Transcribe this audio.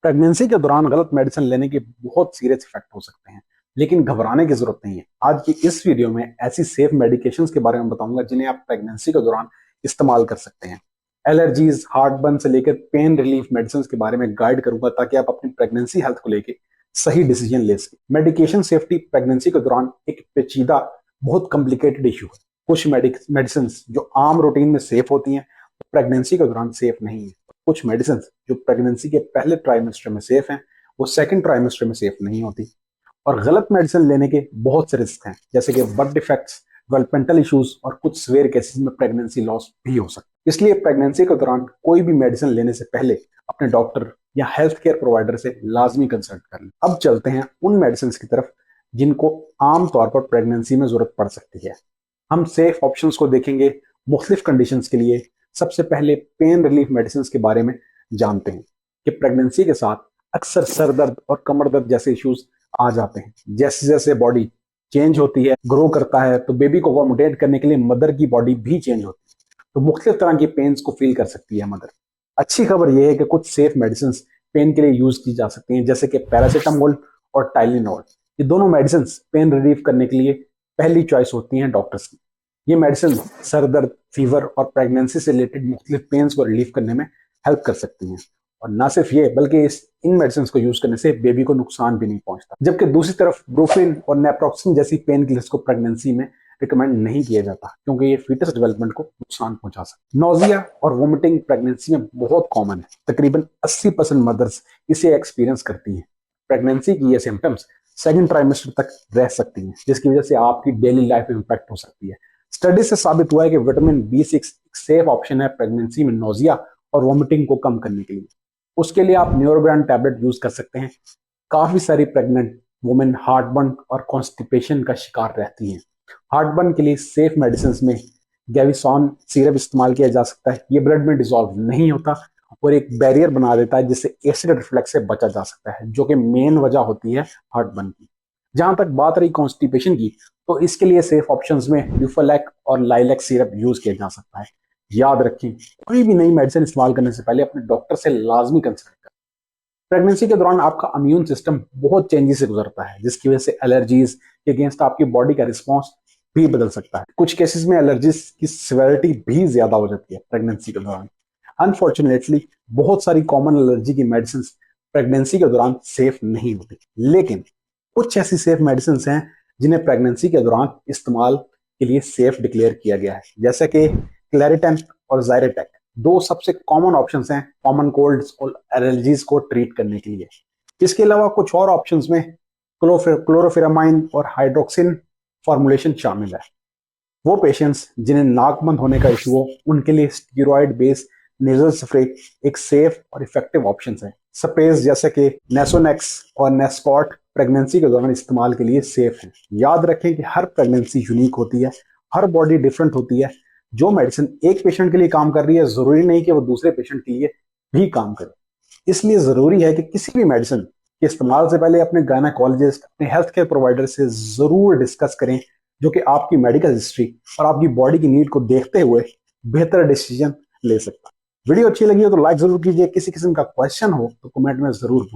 Pregnancy के दौरान गलत मेडिसिन लेने के बहुत सीरियस इफेक्ट हो सकते हैं, लेकिन घबराने की जरूरत नहीं है। आज की इस वीडियो में ऐसी सेफ मेडिकेशंस के बारे में बताऊंगा जिन्हें आप प्रेगनेंसी के दौरान इस्तेमाल कर सकते हैं। एलर्जीज, हार्ट बर्न से लेकर पेन रिलीफ मेडिसिन के बारे में गाइड करूंगा ताकि आप अपनी प्रेगनेंसी हेल्थ को लेकर सही डिसीजन ले सकें। मेडिकेशन सेफ्टी प्रेगनेंसी के दौरान एक पेचीदा, बहुत कॉम्प्लिकेटेड इशू है। कुछ मेडिसिन जो आम रूटीन में सेफ होती हैं, प्रेगनेंसी के दौरान सेफ नहीं है। कुछ मेडिसिन जो प्रेगनेंसी के पहले ट्राइमेस्टर में सेफ हैं, वो सेकंड ट्राइमेस्टर में सेफ नहीं होती। और गलत मेडिसिन लेने के बहुत से रिस्क हैं, जैसे कि बर्थ डिफेक्ट्स, डेवलपमेंटल इश्यूज और कुछ सीवियर केसेस में प्रेगनेंसी लॉस भी हो सकता है। इसलिए प्रेगनेंसी के दौरान कोई भी मेडिसिन लेने से पहले अपने डॉक्टर या हेल्थ केयर प्रोवाइडर से लाजमी कंसल्ट कर लें। अब चलते हैं उन मेडिसिन की तरफ जिनको आमतौर पर प्रेगनेंसी में जरूरत पड़ सकती है। हम सेफ ऑप्शंस को देखेंगे मुख्तलिफ कंडीशंस के लिए। सबसे पहले पेन रिलीफ मेडिसिन के बारे में जानते हैं कि प्रेगनेंसी के साथ अक्सर सर दर्द और कमर दर्द जैसे इश्यूज आ जाते हैं। जैसे जैसे बॉडी चेंज होती है, ग्रो करता है, तो बेबी को अकोमोडेट करने के लिए मदर की बॉडी भी चेंज होती है, तो मुख्तलिफ तरह की पेन्स को फील कर सकती है मदर। अच्छी खबर यह है कि कुछ सेफ मेडिसिन पेन के लिए यूज की जा सकती हैं, जैसे कि पैरासीटामोल और टाइलिनॉल। ये दोनों मेडिसिन पेन रिलीफ करने के लिए पहली चॉइस होती हैं डॉक्टर्स की। ये मेडिसिन सर दर्द, फीवर और प्रेगनेंसी से रिलेटेड मुख्तलिफ पेन्स को रिलीफ करने में हेल्प कर सकती हैं। और ना सिर्फ ये, बल्कि इन मेडिसिन को यूज करने से बेबी को नुकसान भी नहीं पहुंचता। जबकि दूसरी तरफ ब्रूफिन और नेप्रोक्सिन जैसी पेन किलर्स को प्रेगनेंसी में रिकमेंड नहीं किया जाता, क्योंकि ये फीटस डेवलपमेंट को नुकसान पहुंचा सकता है। नोजिया और वोमिटिंग प्रेगनेंसी में बहुत कॉमन है। तकरीबन 80% मदर्स इसे एक्सपीरियंस करती हैं। प्रेगनेंसी की ये सिम्टम्स सेकंड ट्राइमेस्टर तक रह सकती हैं, जिसकी वजह से आपकी डेली लाइफ में इंपैक्ट हो सकती है। स्टडी से साबित हुआ है कि विटामिन B6 एक सेफ ऑप्शन है प्रेगनेंसी में नोजिया और वोमिटिंग को कम करने के लिए। उसके लिए आप न्यूरोब्रांड टैबलेट यूज कर सकते हैं। काफी सारी प्रेग्नेंट वुमेन हार्ट बर्न और कॉन्स्टिपेशन का शिकार रहती हैं। हार्ट बर्न के लिए सेफ मेडिसिन में गैविसॉन सिरप इस्तेमाल किया जा सकता है। ये ब्लड में डिसॉल्व नहीं होता और एक बैरियर बना देता है, जिससे एसिड रिफ्लेक्स से बचा जा सकता है, जो कि मेन वजह होती है हार्ट बर्न की। जहां तक बात रही कॉन्स्टिपेशन की, तो इसके लिए सेफ ऑप्शंस में ड्यूफलेक और लाइलेक सिरप यूज किया जा सकता है। याद रखें, कोई भी नई मेडिसिन इस्तेमाल करने से पहले अपने डॉक्टर से लाजमी कंसल्ट करें। प्रेगनेंसी के दौरान आपका इम्यून सिस्टम बहुत चेंजेस से गुजरता है, जिसकी वजह से एलर्जीज के अगेंस्ट आपकी बॉडी का रिस्पॉन्स भी बदल सकता है। कुछ केसेस में एलर्जीज की सिवियरिटी भी ज्यादा हो जाती है प्रेगनेंसी के दौरान। अनफॉर्चुनेटली बहुत सारी कॉमन एलर्जी की मेडिसिन प्रेगनेंसी के दौरान सेफ नहीं होती, लेकिन कुछ ऐसी सेफ मेडिसिन हैं जिन्हें प्रेगनेंसी के दौरान इस्तेमाल के लिए सेफ डिक्लेयर किया गया है, जैसे कि क्लैरिटेन और ज़ायरेटेक। दो सबसे कॉमन ऑप्शंस हैं कॉमन कोल्ड्स और एलर्जीज को ट्रीट करने के लिए। इसके अलावा कुछ और ऑप्शंस में क्लोरोफिरामाइन और हाइड्रोक्सिन फॉर्मुलेशन शामिल है। वो पेशेंट्स जिन्हें नाक बंद होने का इशू हो, उनके लिए स्टीरॉयड बेस्ड नेजल स्प्रे एक सेफ और इफेक्टिव ऑप्शन है। स्प्रेज जैसे कि नेसोनेक्स और नेस्कॉट प्रेगनेंसी के दौरान इस्तेमाल के लिए सेफ है। याद रखें कि हर प्रेगनेंसी यूनिक होती है, हर बॉडी डिफरेंट होती है। जो मेडिसिन एक पेशेंट के लिए काम कर रही है, जरूरी नहीं कि वो दूसरे पेशेंट के लिए भी काम करे। इसलिए जरूरी है कि किसी भी मेडिसिन के इस्तेमाल से पहले अपने गायनेकोलॉजिस्ट, अपने हेल्थ केयर प्रोवाइडर से जरूर डिस्कस करें, जो कि आपकी मेडिकल हिस्ट्री और आपकी बॉडी की नीड को देखते हुए बेहतर डिसीजन ले सकता है। वीडियो अच्छी लगी हो तो लाइक जरूर कीजिए। किसी किस्म का क्वेश्चन हो तो कमेंट में जरूर पूछिए।